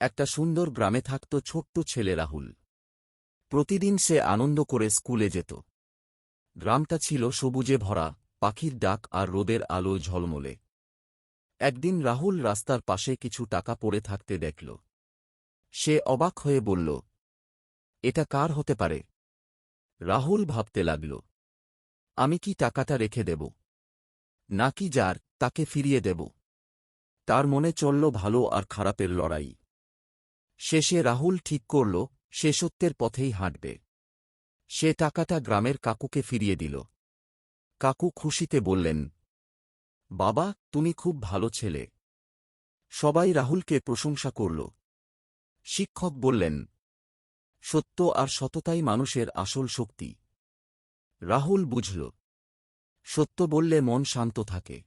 একটা সুন্দর গ্রামে থাকত ছোট্ট ছেলে রাহুল। প্রতিদিন সে আনন্দ করে স্কুলে যেত। গ্রামটা ছিল সবুজে ভরা, পাখির ডাক আর রোদের আলোয় ঝলমলে। একদিন রাহুল রাস্তার পাশে কিছু টাকা পড়ে থাকতে দেখল। সে অবাক হয়ে বলল, এটা কার হতে পারে? রাহুল ভাবতে লাগল, আমি কি টাকাটা রেখে দেব, নাকি যার তাকে ফিরিয়ে দেব? তার মনে চলল ভালো আর খারাপের লড়াই। শেষে রাহুল ঠিক করল, সে সত্যের পথেই হাঁটবে। সে টাকাটা গ্রামের কাকুকে ফিরিয়ে দিল। কাকু খুশিতে বললেন, বাবা, তুমি খুব ভালো ছেলে। সবাই রাহুলকে প্রশংসা করল। শিক্ষক বললেন, সত্য আর সততাই মানুষের আসল শক্তি। রাহুল বুঝল, সত্য বললে মন শান্ত থাকে।